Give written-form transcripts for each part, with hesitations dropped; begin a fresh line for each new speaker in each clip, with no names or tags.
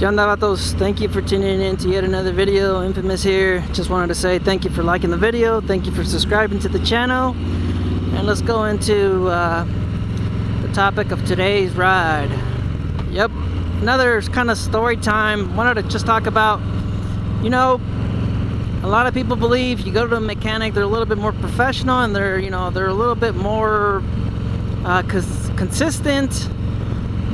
¿Qué onda, vatos? Thank you for tuning in to yet another video. Infamous here. Just wanted to say thank you for liking the video. Thank you for subscribing to the channel. And let's go into the topic of today's ride. Yep, another kind of story time. Wanted to just talk about, you know, a lot of people believe you go to a mechanic, they're a little bit more professional and they're a little bit more consistent.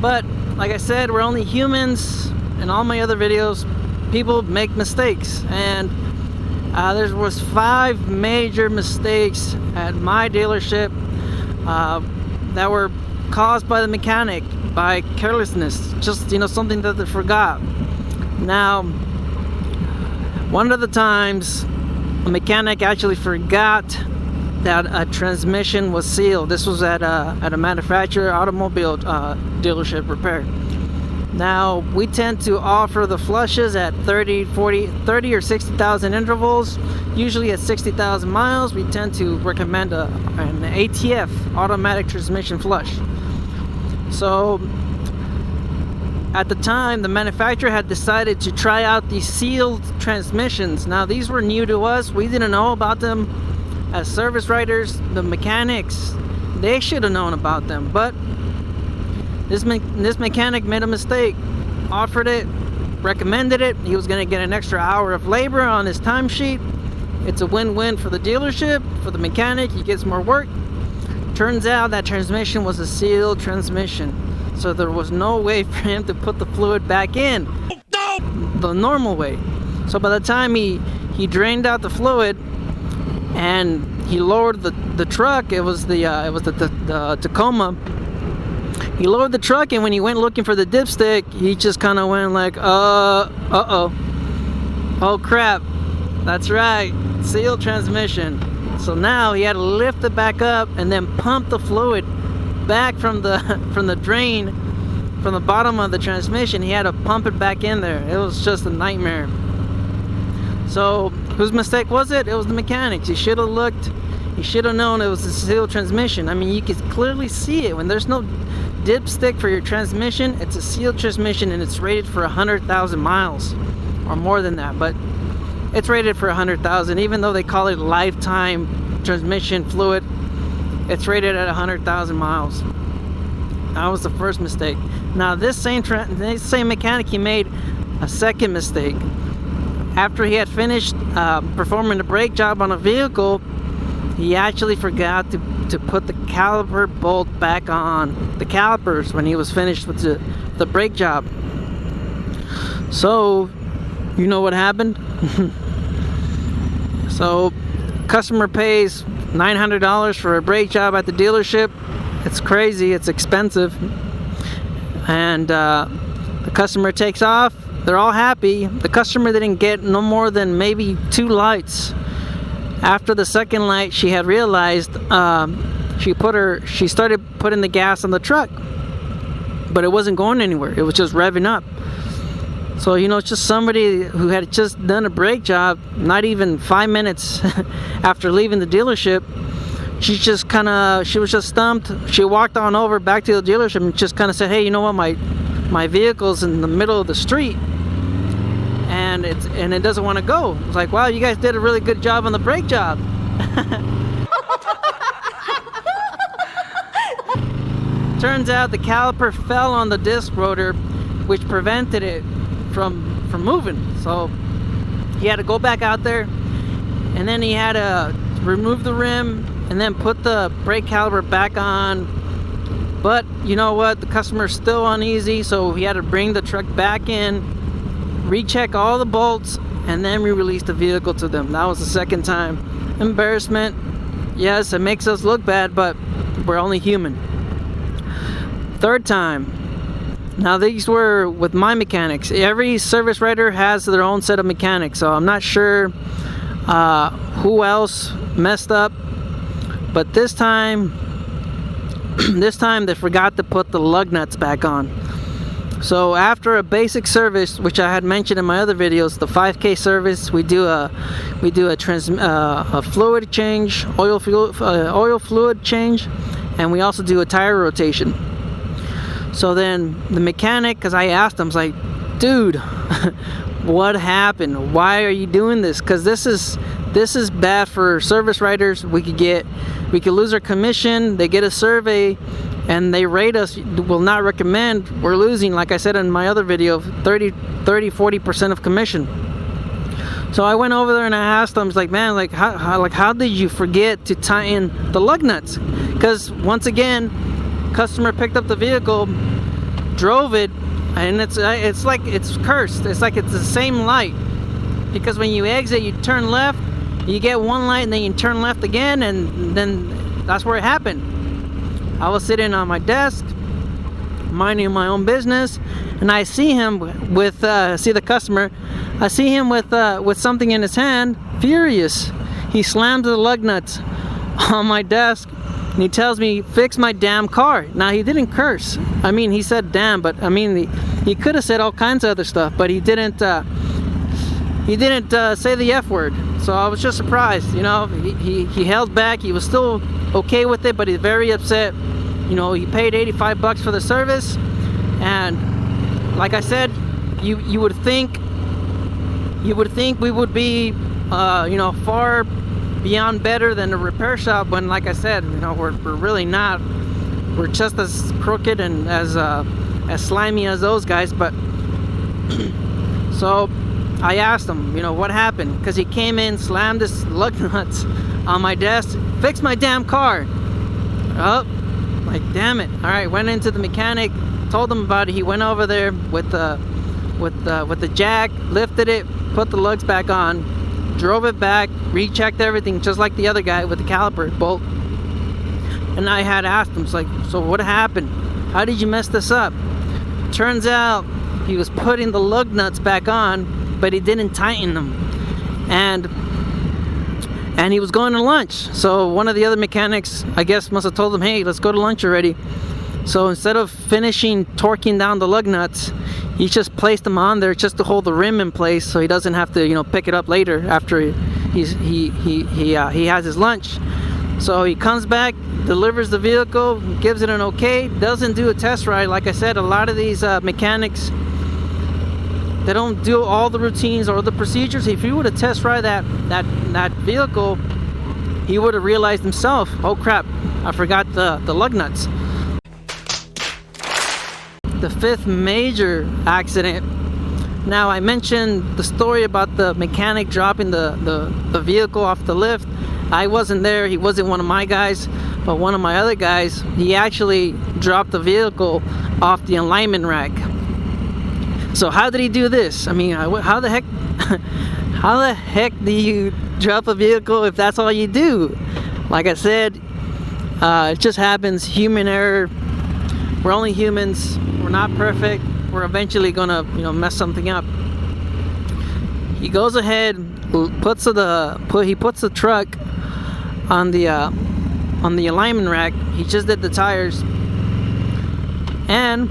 But like I said, we're only humans. In all my other videos, people make mistakes, and there was 5 major mistakes at my dealership that were caused by the mechanic, by carelessness, just something that they forgot. Now, one of the times a mechanic actually forgot that a transmission was sealed. This was at a manufacturer automobile dealership repair. Now, we tend to offer the flushes at 30 or 60,000 intervals. Usually at 60,000 miles, we tend to recommend an ATF, automatic transmission flush. So at the time, the manufacturer had decided to try out these sealed transmissions. Now, these were new to us. We didn't know about them as service writers. The mechanics, they should have known about them, but this mechanic made a mistake, offered it, recommended it. He was going to get an extra hour of labor on his timesheet. It's a win-win for the dealership, for the mechanic. He gets more work. Turns out that transmission was a sealed transmission, so there was no way for him to put the fluid back in the normal way. So by the time he drained out the fluid and he lowered the truck, it was the Tacoma. He lowered the truck, and when he went looking for the dipstick, he just kind of went like, uh-oh. Oh crap, that's right, sealed transmission. So now he had to lift it back up and then pump the fluid back from the drain, from the bottom of the transmission. He had to pump it back in there. It was just a nightmare. So whose mistake was it? It was the mechanic's. He should have looked. He should have known it was a sealed transmission. I mean, you could clearly see it when there's no dipstick for your transmission. It's a sealed transmission, and it's rated for 100,000 miles or more than that, but it's rated for 100,000. Even though they call it lifetime transmission fluid, it's rated at 100,000 miles. That was the first mistake. Now this same mechanic, he made a second mistake. After he had finished performing a brake job on a vehicle, he actually forgot to put the caliper bolt back on the calipers when he was finished with the brake job. So, you know what happened? So, customer pays $900 for a brake job at the dealership. It's crazy, it's expensive. And the customer takes off. They're all happy. The customer didn't get no more than maybe 2 lights. After the second light, she had realized she started putting the gas on the truck, but it wasn't going anywhere. It was just revving up. So it's just somebody who had just done a brake job, not even 5 minutes after leaving the dealership. She was just stumped. She walked on over back to the dealership and just kind of said, "Hey, you know what? My vehicle's in the middle of the street, and it doesn't want to go." It's like, wow, you guys did a really good job on the brake job. Turns out the caliper fell on the disc rotor, which prevented it from moving. So he had to go back out there, and then he had to remove the rim and then put the brake caliper back on. But you know what? The customer's still uneasy, so he had to bring the truck back in, recheck all the bolts, and then we released the vehicle to them. That was the second time. Embarrassment. Yes, it makes us look bad, but we're only human. Third time. Now these were with my mechanics. Every service writer has their own set of mechanics, so I'm not sure who else messed up. But this time they forgot to put the lug nuts back on. So after a basic service, which I had mentioned in my other videos, the 5K service, we do a fluid change, oil fluid change, and we also do a tire rotation. So then the mechanic, because I asked him, I was like, dude, what happened? Why are you doing this? Because this is bad for service writers. We could lose our commission. They get a survey and they rate us, will not recommend. We're losing, like I said in my other video, 40% of commission. So I went over there and I asked them, I was like, man, like how did you forget to tighten the lug nuts? Because once again, customer picked up the vehicle, drove it, and it's like it's cursed. It's like it's the same light, because when you exit, you turn left, you get one light, and then you turn left again, and then that's where it happened. I was sitting on my desk, minding my own business, and I see him with see the customer. I see him with something in his hand, furious. He slams the lug nuts on my desk, and he tells me, "Fix my damn car." Now, he didn't curse. I mean, he said "damn," but I mean, he could have said all kinds of other stuff, but he didn't. He didn't say the F word. So I was just surprised. You know, he held back. He was still okay with it, but he's very upset. You know, he paid $85 for the service, and like I said, you would think we would be you know, far beyond better than a repair shop, when, like I said, you know, we're really not. We're just as crooked and as slimy as those guys. But so I asked him, you know, what happened? Because he came in, slammed his lug nuts on my desk, fixed my damn car. Oh, like, damn it. All right, went into the mechanic, told him about it. He went over there with the jack, lifted it, put the lugs back on, drove it back, rechecked everything, just like the other guy with the caliper bolt. And I had asked him, like, so what happened? How did you mess this up? Turns out he was putting the lug nuts back on, but he didn't tighten them, and he was going to lunch. So one of the other mechanics, I guess, must have told him, hey, let's go to lunch already. So instead of finishing torquing down the lug nuts, he just placed them on there just to hold the rim in place, so he doesn't have to, you know, pick it up later after he has his lunch. So he comes back, delivers the vehicle, gives it an okay, doesn't do a test ride. Like I said, a lot of these mechanics, they don't do all the routines or the procedures. If he would have test ride that vehicle, he would have realized himself, oh crap, I forgot the lug nuts. The fifth major accident. Now, I mentioned the story about the mechanic dropping the vehicle off the lift. I wasn't there. He wasn't one of my guys, but one of my other guys, he actually dropped the vehicle off the alignment rack. So how did he do this? I mean, how the heck do you drop a vehicle if that's all you do? Like I said, it just happens. Human error. We're only humans. We're not perfect. We're eventually gonna, you know, mess something up. He goes ahead, puts the truck on the alignment rack. He just did the tires, and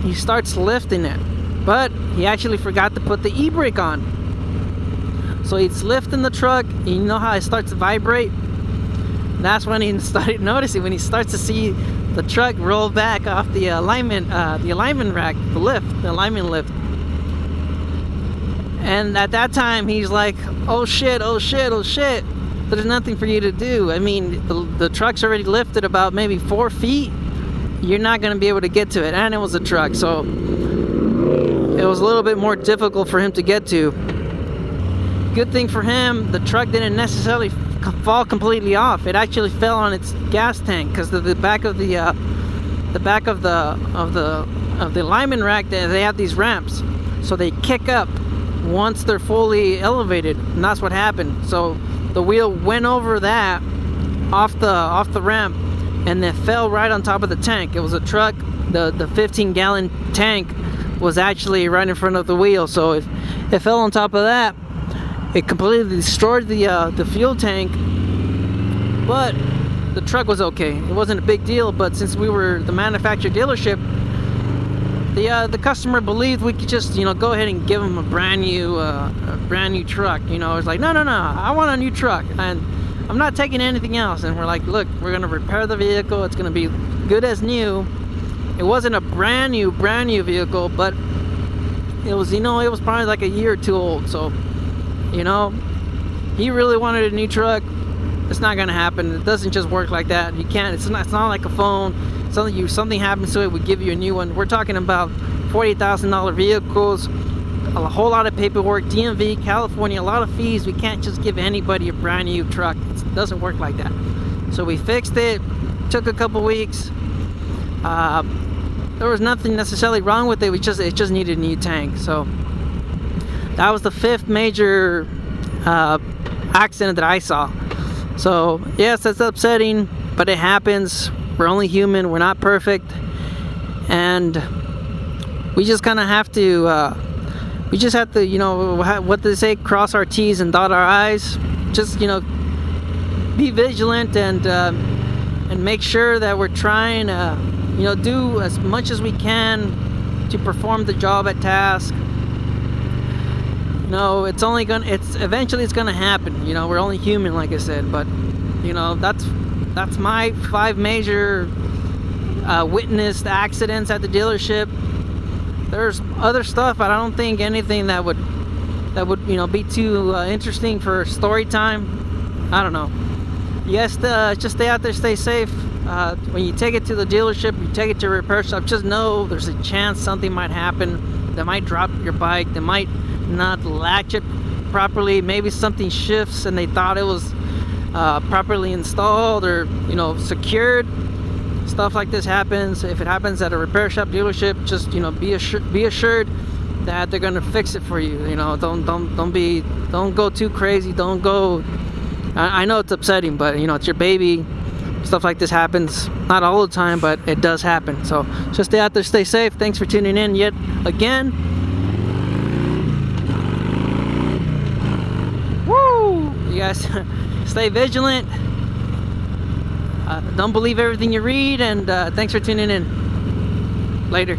he starts lifting it. But he actually forgot to put the e-brake on. So he's lifting the truck, and you know how it starts to vibrate? That's when he started noticing, when he starts to see the truck roll back off the alignment rack, the alignment lift. And at that time, he's like, oh shit, there's nothing for you to do. I mean, the truck's already lifted about maybe 4 feet. You're not going to be able to get to it. And it was a truck, so it was a little bit more difficult for him to get to. Good thing for him, the truck didn't necessarily fall completely off. It actually fell on its gas tank, because the back of the alignment rack, they have these ramps, so they kick up once they're fully elevated, and that's what happened. So the wheel went over that off the ramp, and it fell right on top of the tank. It was a truck. The 15-gallon tank was actually right in front of the wheel, so it fell on top of that. It completely destroyed the fuel tank, but the truck was okay. It wasn't a big deal, but since we were the manufacturer dealership, the customer believed we could just, you know, go ahead and give him a brand new truck. You know, it's like, no, I want a new truck, and I'm not taking anything else. And we're like, look, we're gonna repair the vehicle. It's gonna be good as new. It wasn't a brand new vehicle, but it was, you know, it was probably like a year or two old. So, you know, he really wanted a new truck. It's not gonna happen. It doesn't just work like that. You can't. It's not like a phone. Something happens to it, we give you a new one. We're talking about $40,000 vehicles, a whole lot of paperwork, DMV, California, a lot of fees. We can't just give anybody a brand new truck. It doesn't work like that. So we fixed it. Took a couple weeks. There was nothing necessarily wrong with it. It just needed a new tank. So that was the 5th major accident that I saw. So yes, that's upsetting, but it happens. We're only human. We're not perfect, and we just kind of have to. We just have to, you know, what they say, cross our T's and dot our I's. Just, you know, be vigilant and make sure that we're trying to, you know, do as much as we can to perform the job at task. No, eventually it's gonna happen. You know, we're only human, like I said. But, you know, that's my 5 major witnessed accidents at the dealership. There's other stuff, but I don't think anything that would you know, be too interesting for story time. I don't know. Yes, just stay out there, stay safe. When you take it to the dealership, you take it to a repair shop, just know there's a chance something might happen. They might drop your bike. They might not latch it properly. Maybe something shifts and they thought it was properly installed or, you know, secured. Stuff like this happens. If it happens at a repair shop, dealership, just, you know, be assured that they're gonna fix it for you. You know, don't go too crazy. Don't go. I know it's upsetting, but, you know, it's your baby. Stuff like this happens, not all the time, but it does happen. So just stay out there, stay safe. Thanks for tuning in yet again. Woo! You guys stay vigilant. Don't believe everything you read, and thanks for tuning in. Later.